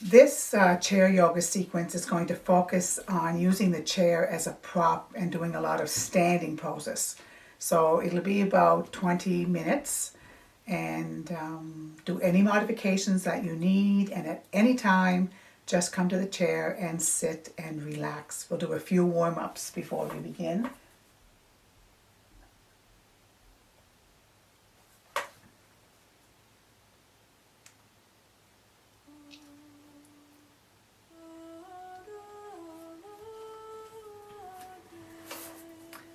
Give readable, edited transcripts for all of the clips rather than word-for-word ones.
This chair yoga sequence is going to focus on using the chair as a prop and doing a lot of standing poses. So it'll be about 20 minutes, and do any modifications that you need, and at any time just come to the chair and sit and relax. We'll do a few warm-ups before we begin.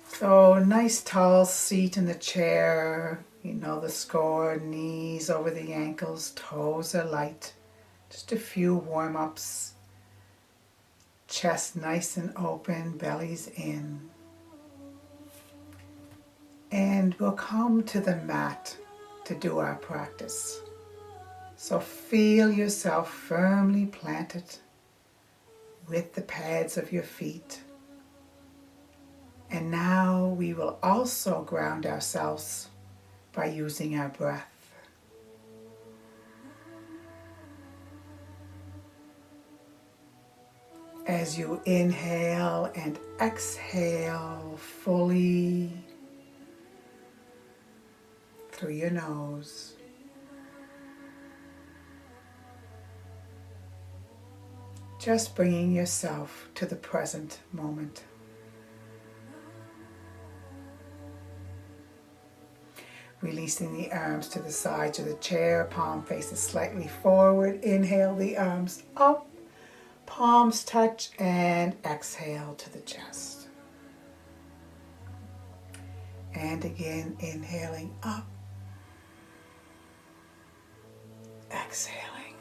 So nice tall seat in the chair, you know the score, knees over the ankles, toes are light. Just a few warm-ups. Chest nice and open, belly's in. And we'll come to the mat to do our practice. So feel yourself firmly planted with the pads of your feet. And now we will also ground ourselves by using our breath. As you inhale and exhale fully through your nose, just bringing yourself to the present moment. Releasing the arms to the sides of the chair, palm faces slightly forward. Inhale the arms up, palms touch, and exhale to the chest. And again, inhaling up, exhaling.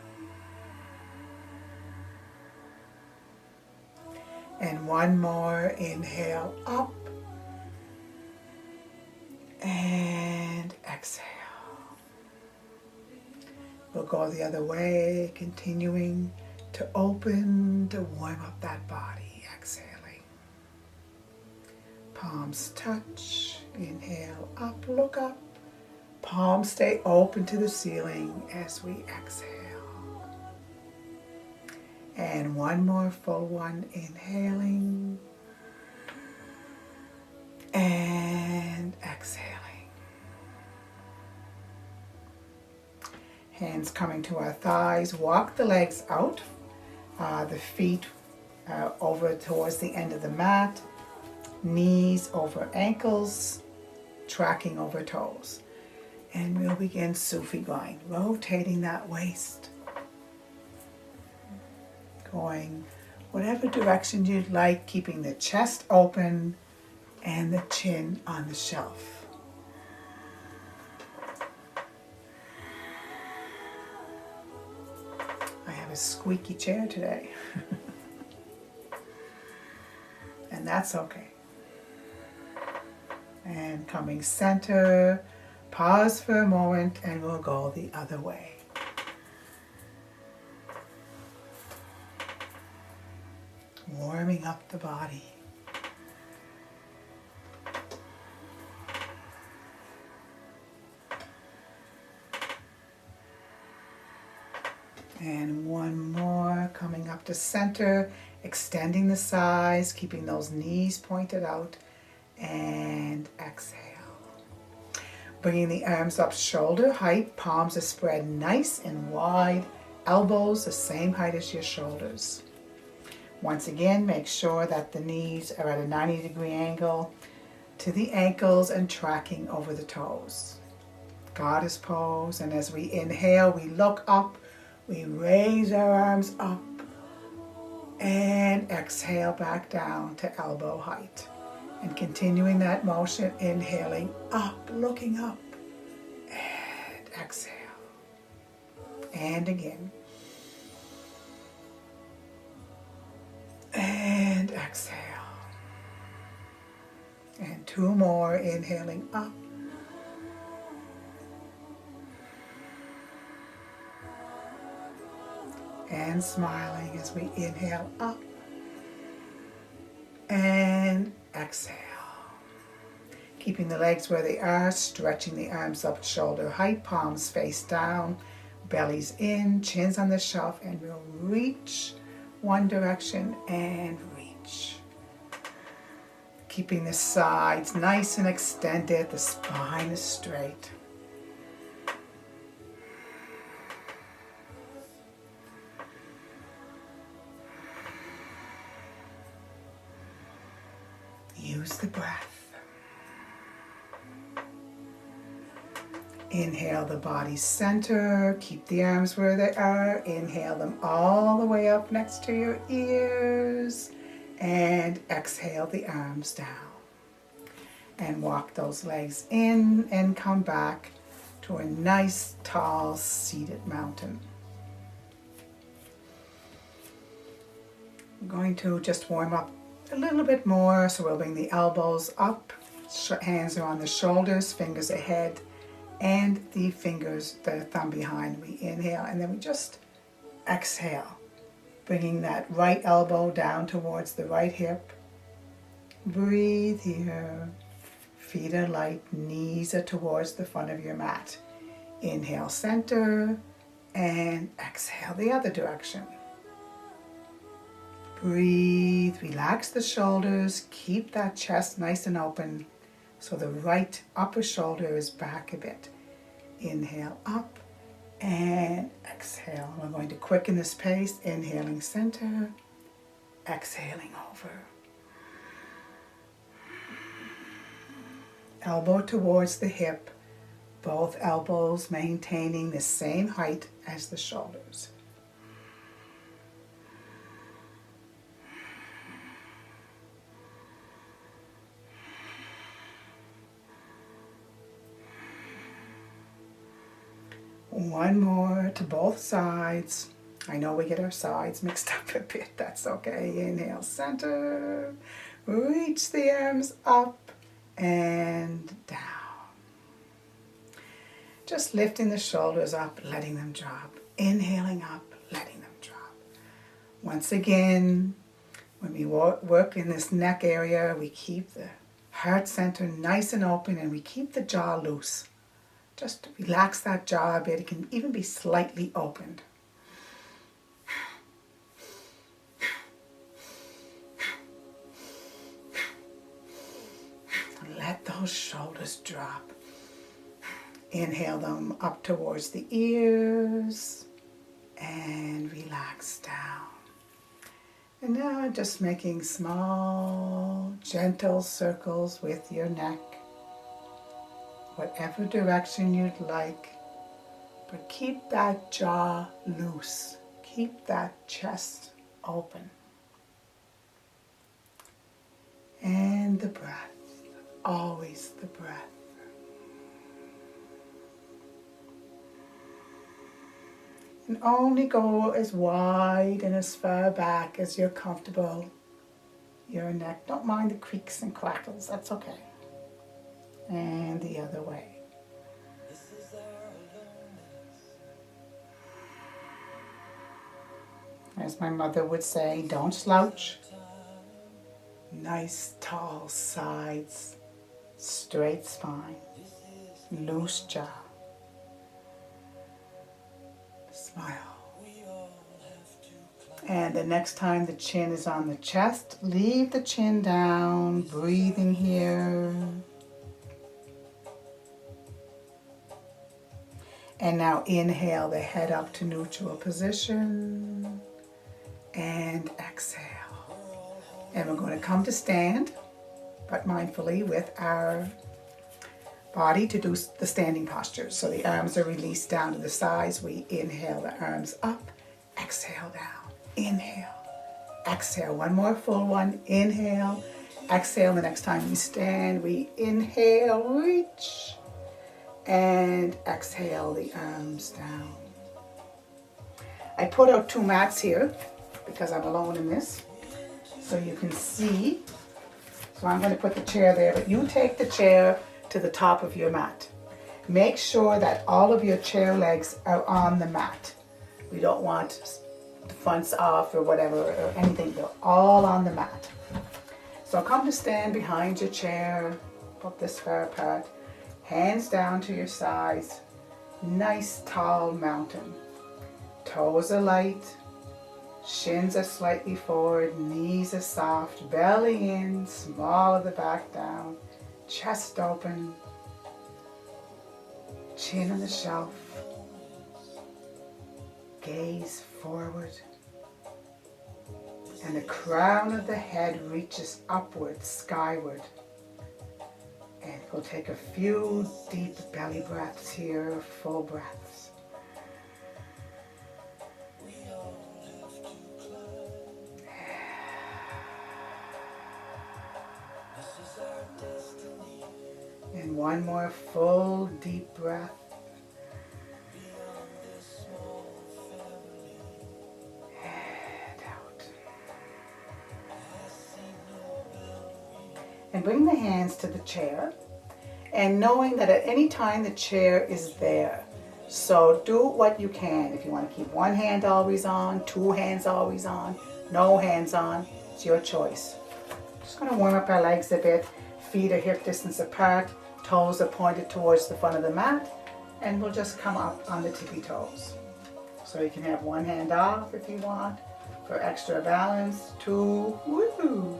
And one more, inhale up, and exhale. We'll go the other way, continuing to open, to warm up that body, exhaling. Palms touch, inhale up, look up. Palms stay open to the ceiling as we exhale. And one more full one, inhaling and exhaling. Hands coming to our thighs, walk the legs out, the feet over towards the end of the mat, knees over ankles, tracking over toes. And we'll begin Sufi grind, rotating that waist, going whatever direction you'd like, keeping the chest open and the chin on the shelf. I have a squeaky chair today. And that's okay. And coming center, pause for a moment, and we'll go the other way. Warming up the body. And one more, coming up to center, extending the sides, keeping those knees pointed out, and exhale. Bringing the arms up shoulder height, palms are spread nice and wide, elbows the same height as your shoulders. Once again, make sure that the knees are at a 90-degree angle to the ankles and tracking over the toes. Goddess pose, and as we inhale, we look up, we raise our arms up, and exhale back down to elbow height. And continuing that motion, inhaling up, looking up, and exhale. And again. And exhale. And two more, inhaling up. And smiling as we inhale up. And exhale. Keeping the legs where they are, stretching the arms up shoulder height, palms face down. Belly's in, chin's on the shelf, and we'll reach one direction and reach. Keeping the sides nice and extended, the spine is straight. Use the breath. Inhale the body center, keep the arms where they are. Inhale them all the way up next to your ears. And exhale the arms down. And walk those legs in and come back to a nice, tall, seated mountain. I'm going to just warm up a little bit more, so we'll bring the elbows up, hands are on the shoulders, fingers ahead, and the fingers, the thumb behind. We inhale, and then we just exhale, bringing that right elbow down towards the right hip. Breathe here. Feet are light, knees are towards the front of your mat. Inhale, center, and exhale the other direction. Breathe, relax the shoulders, keep that chest nice and open so the right upper shoulder is back a bit. Inhale up and exhale. We're going to quicken this pace, inhaling center, exhaling over. Elbow towards the hip, both elbows maintaining the same height as the shoulders. One more to both sides. I know we get our sides mixed up a bit, that's okay. Inhale, center, reach the arms up and down. Just lifting the shoulders up, letting them drop. Inhaling up, letting them drop. Once again, when we work in this neck area, we keep the heart center nice and open and we keep the jaw loose. Just relax that jaw a bit. It can even be slightly opened. Let those shoulders drop. Inhale them up towards the ears and relax down. And now just making small, gentle circles with your neck. Whatever direction you'd like, but keep that jaw loose. Keep that chest open. And the breath, always the breath. And only go as wide and as far back as you're comfortable. Your neck, don't mind the creaks and crackles, that's okay. And the other way. As my mother would say, don't slouch. Nice tall sides, straight spine, loose jaw. Smile. And the next time the chin is on the chest, leave the chin down, breathing here. And now inhale the head up to neutral position and exhale. And we're going to come to stand, but mindfully with our body to do the standing posture. So the arms are released down to the sides. We inhale the arms up, exhale down, inhale, exhale. One more full one, inhale, exhale. The next time we stand, we inhale, reach, and exhale the arms down. I put out 2 mats here because I'm alone in this, so you can see. So I'm going to put the chair there, but you take the chair to the top of your mat. Make sure that all of your chair legs are on the mat. We don't want the fronts off or whatever or anything. They're all on the mat. So come to stand behind your chair, put this far apart. Hands down to your sides, nice tall mountain. Toes are light, shins are slightly forward, knees are soft, belly in, small of the back down, chest open, chin on the shelf, gaze forward, and the crown of the head reaches upward, skyward. And we'll take a few deep belly breaths here, full breaths. And one more full deep breath. And out. And bring the hands to the chair. And knowing that at any time the chair is there. So do what you can. If you want to keep one hand always on, two hands always on, no hands on, it's your choice. Just going to warm up our legs a bit. Feet are hip distance apart. Toes are pointed towards the front of the mat, and we'll just come up on the tippy toes. So you can have one hand off if you want for extra balance. Two, woo,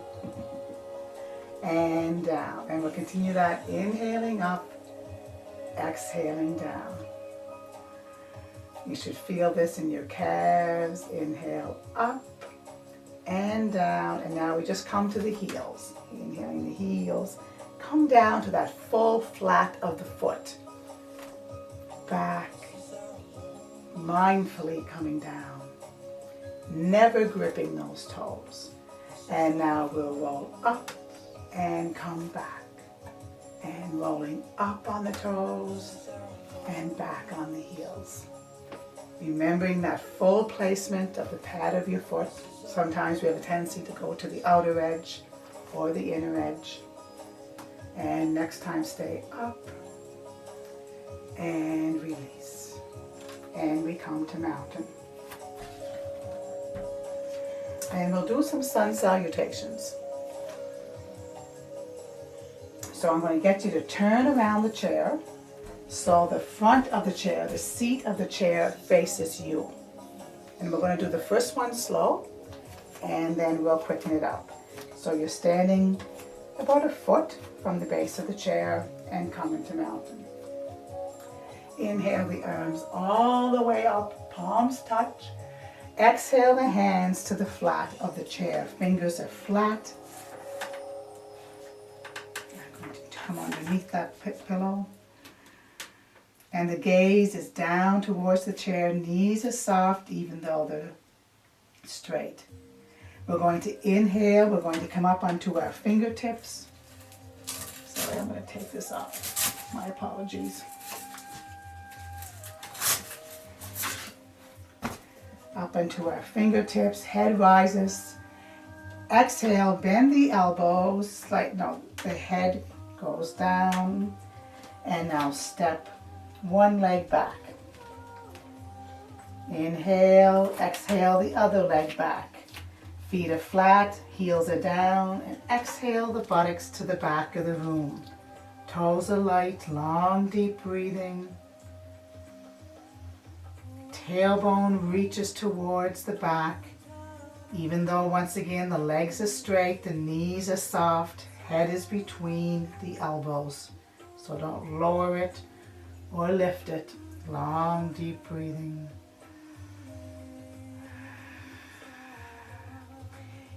and down. And we'll continue that, inhaling up, exhaling down. You should feel this in your calves. Inhale up and down, and now we just come to the heels. Inhaling the heels. Come down to that full flat of the foot. Back, mindfully coming down, never gripping those toes. And now we'll roll up and come back. And rolling up on the toes and back on the heels. Remembering that full placement of the pad of your foot. Sometimes we have a tendency to go to the outer edge or the inner edge. And next time stay up and release. And we come to mountain. And we'll do some sun salutations. So I'm going to get you to turn around the chair so the front of the chair, the seat of the chair faces you. And we're going to do the first one slow and then we'll quicken it up. So you're standing about a foot from the base of the chair and come into mountain. Inhale the arms all the way up, palms touch. Exhale the hands to the flat of the chair. Fingers are flat. I'm going to come underneath that pillow. And the gaze is down towards the chair. Knees are soft even though they're straight. We're going to inhale. We're going to come up onto our fingertips. Sorry, I'm going to take this off. My apologies. Up into our fingertips. Head rises. Exhale, bend the elbows. The head goes down. And now step one leg back. Inhale, exhale the other leg back. Feet are flat, heels are down, and exhale the buttocks to the back of the room. Toes are light, long deep breathing. Tailbone reaches towards the back. Even though once again the legs are straight, the knees are soft, head is between the elbows. So don't lower it or lift it. Long deep breathing.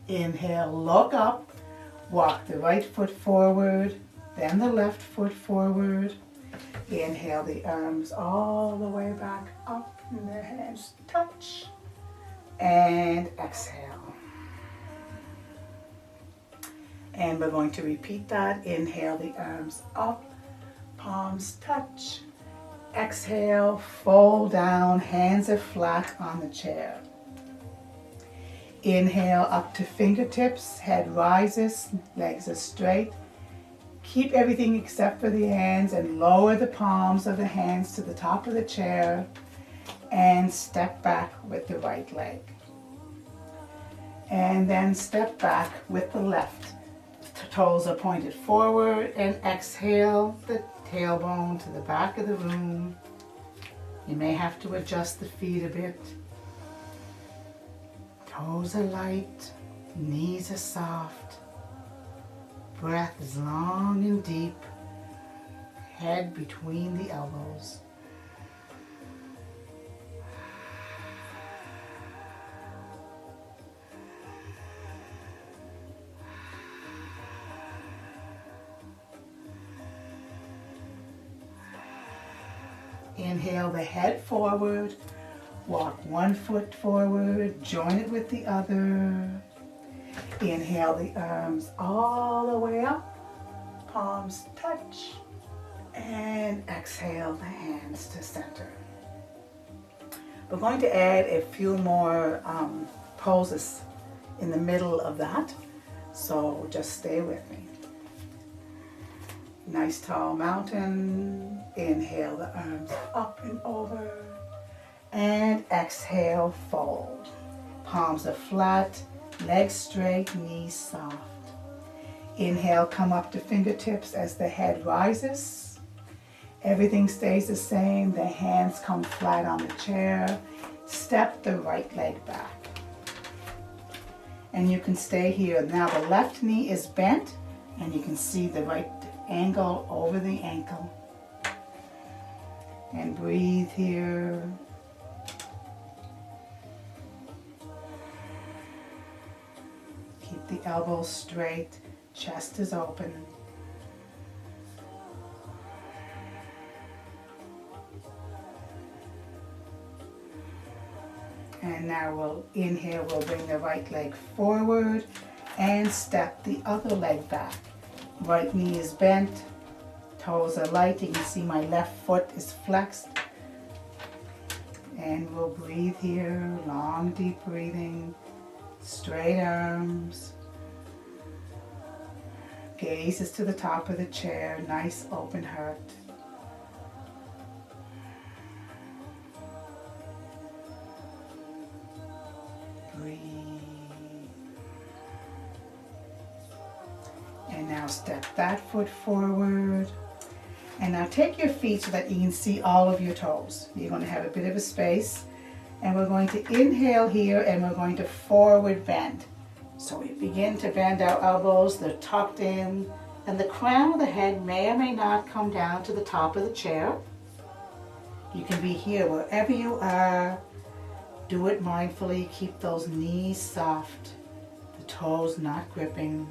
Inhale, look up, walk the right foot forward, then the left foot forward. Inhale the arms all the way back up and the hands touch. And exhale. And we're going to repeat that. Inhale the arms up, palms touch. Exhale, fold down, hands are flat on the chair. Inhale up to fingertips, head rises, legs are straight. Keep everything except for the hands and lower the palms of the hands to the top of the chair and step back with the right leg. And then step back with the left. Toes are pointed forward and exhale the tailbone to the back of the room. You may have to adjust the feet a bit. Toes are light, knees are soft, breath is long and deep, head between the elbows. Inhale the head forward, walk one foot forward, join it with the other. Inhale the arms all the way up, palms touch, and exhale the hands to center. We're going to add a few more poses in the middle of that, so just stay with me. Nice tall mountain. Inhale the arms up and over. And exhale, fold. Palms are flat, legs straight, knees soft. Inhale, come up to fingertips as the head rises. Everything stays the same. The hands come flat on the chair. Step the right leg back. And you can stay here. Now the left knee is bent, and you can see the right angle over the ankle. And breathe here. Keep the elbows straight, chest is open. And now we'll inhale, we'll bring the right leg forward and step the other leg back. Right knee is bent, toes are light. You can see my left foot is flexed. And we'll breathe here, long deep breathing, straight arms. Gaze is to the top of the chair, nice open heart. Breathe. And now step that foot forward. And now take your feet so that you can see all of your toes. You're going to have a bit of a space. And we're going to inhale here and we're going to forward bend. So we begin to bend our elbows, they're tucked in, and the crown of the head may or may not come down to the top of the chair. You can be here wherever you are. Do it mindfully. Keep those knees soft, the toes not gripping.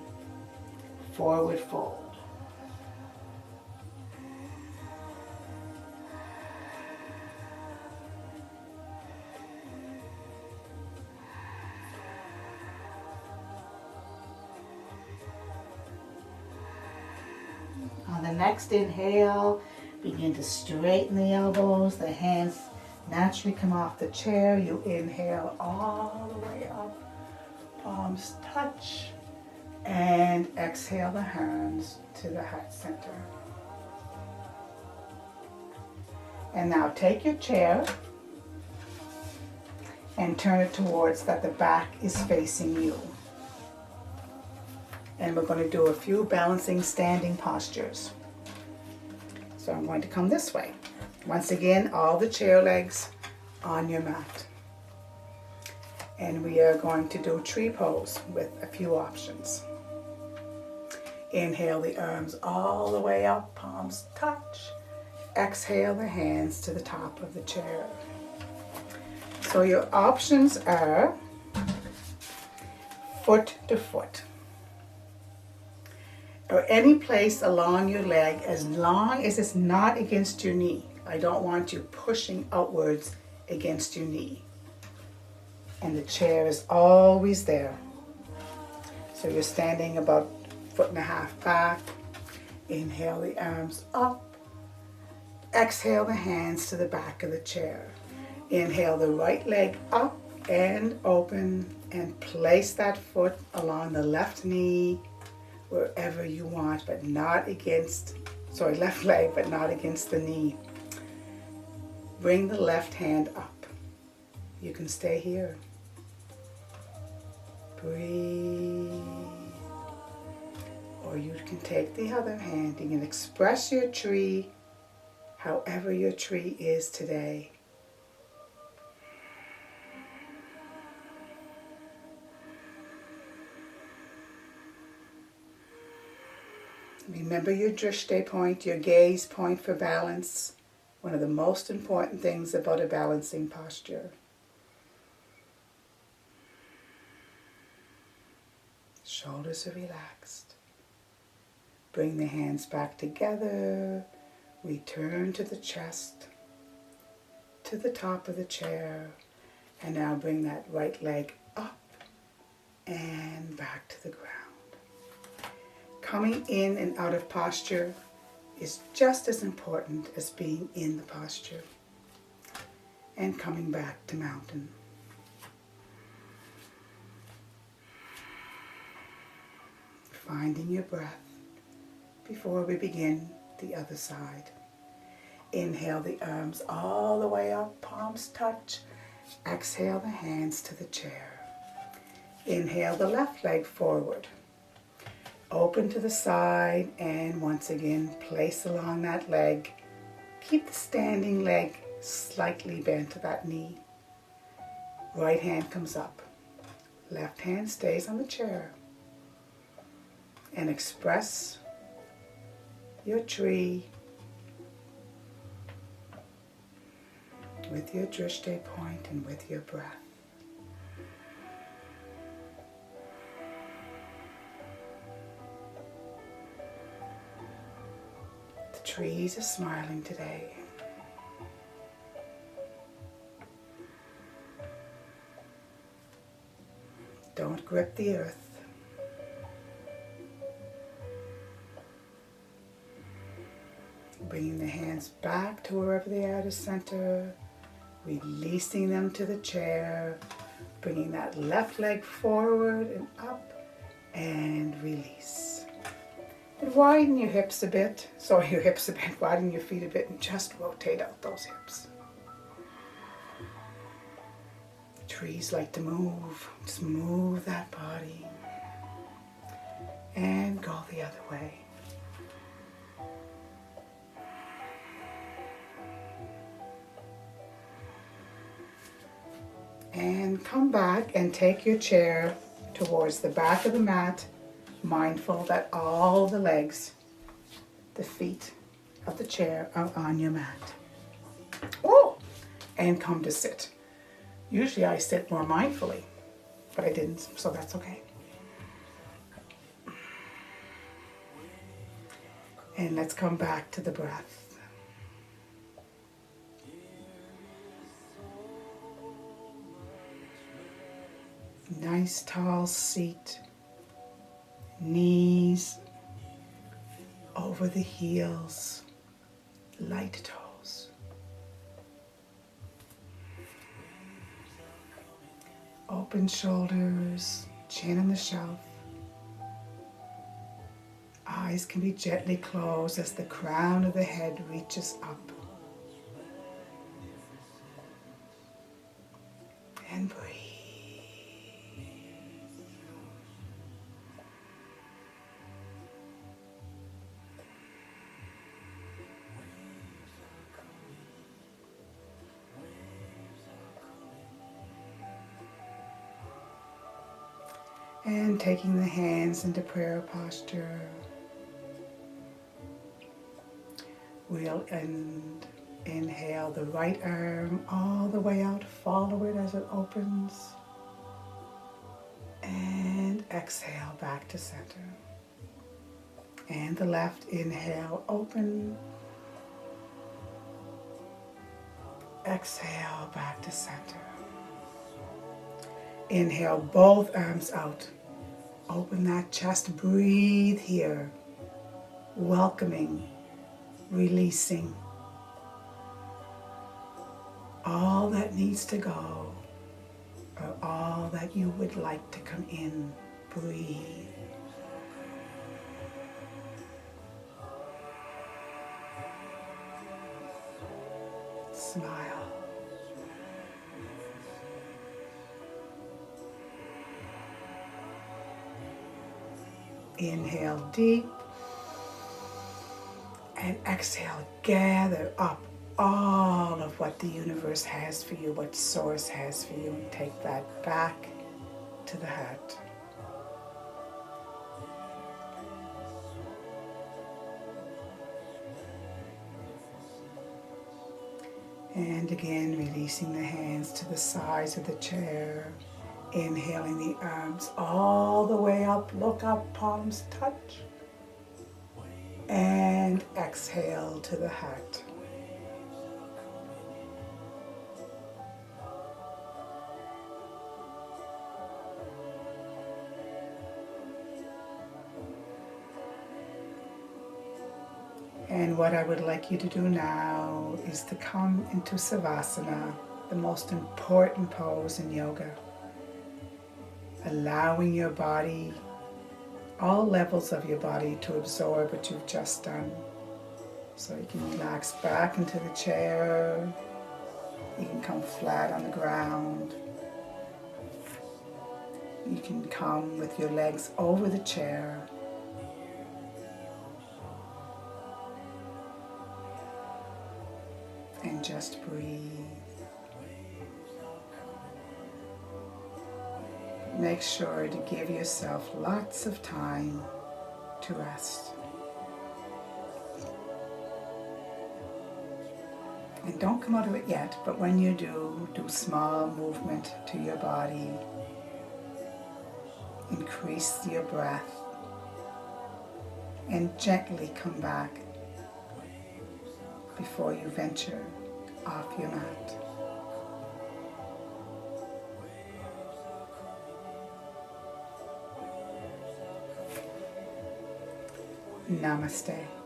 Forward fold. On the next inhale, begin to straighten the elbows. The hands naturally come off the chair. You inhale all the way up. Palms touch. And exhale the hands to the heart center. And now take your chair and turn it towards that the back is facing you. And we're going to do a few balancing standing postures. So I'm going to come this way. Once again, all the chair legs on your mat. And we are going to do tree pose with a few options. Inhale the arms all the way up, palms touch. Exhale the hands to the top of the chair. So your options are foot to foot, or any place along your leg as long as it's not against your knee. I don't want you pushing outwards against your knee. And the chair is always there. So you're standing about 1.5 feet back. Inhale the arms up. Exhale the hands to the back of the chair. Inhale the right leg up and open and place that foot along the left knee wherever you want, but not against, left leg, but not against the knee. Bring the left hand up. You can stay here. Breathe. Or you can take the other hand. You can express your tree however your tree is today. Remember your drishti point, your gaze point for balance. One of the most important things about a balancing posture. Shoulders are relaxed. Bring the hands back together. Return to the chest, to the top of the chair. And now bring that right leg up and back to the ground. Coming in and out of posture is just as important as being in the posture. And coming back to mountain. Finding your breath before we begin the other side. Inhale the arms all the way up, palms touch. Exhale the hands to the chair. Inhale the left leg forward. Open to the side and once again place along that leg. Keep the standing leg slightly bent to that knee. Right hand comes up. Left hand stays on the chair. And express your tree with your drishti point and with your breath. The trees are smiling today. Don't grip the earth. Bringing the hands back to wherever they are to center. Releasing them to the chair. Bringing that left leg forward and up. And release. And widen your hips a bit. Sorry, your hips a bit. Widen your feet a bit and just rotate out those hips. Trees like to move. Just move that body. And go the other way. And come back and take your chair towards the back of the mat, mindful that all the legs, the feet of the chair are on your mat. Oh! And come to sit. Usually I sit more mindfully, but I didn't, so that's okay. And let's come back to the breath. Nice tall seat, knees over the heels, light toes. Open shoulders, chin on the shelf. Eyes can be gently closed as the crown of the head reaches up. And breathe. And taking the hands into prayer posture, we'll inhale the right arm all the way out, follow it as it opens, and exhale back to center. And the left, inhale, open, exhale back to center. Inhale both arms out. Open that chest, breathe here, welcoming, releasing all that needs to go or all that you would like to come in. Breathe. Smile. Inhale deep and exhale, gather up all of what the universe has for you, what Source has for you, and take that back to the heart. And again, releasing the hands to the sides of the chair. Inhaling the arms all the way up. Look up, palms touch. And exhale to the heart. And what I would like you to do now is to come into Savasana, the most important pose in yoga. Allowing your body, all levels of your body, to absorb what you've just done. So you can relax back into the chair. You can come flat on the ground. You can come with your legs over the chair. And just breathe. Make sure to give yourself lots of time to rest. And don't come out of it yet, but when you do, do small movement to your body. Increase your breath. And gently come back before you venture off your mat. Namaste.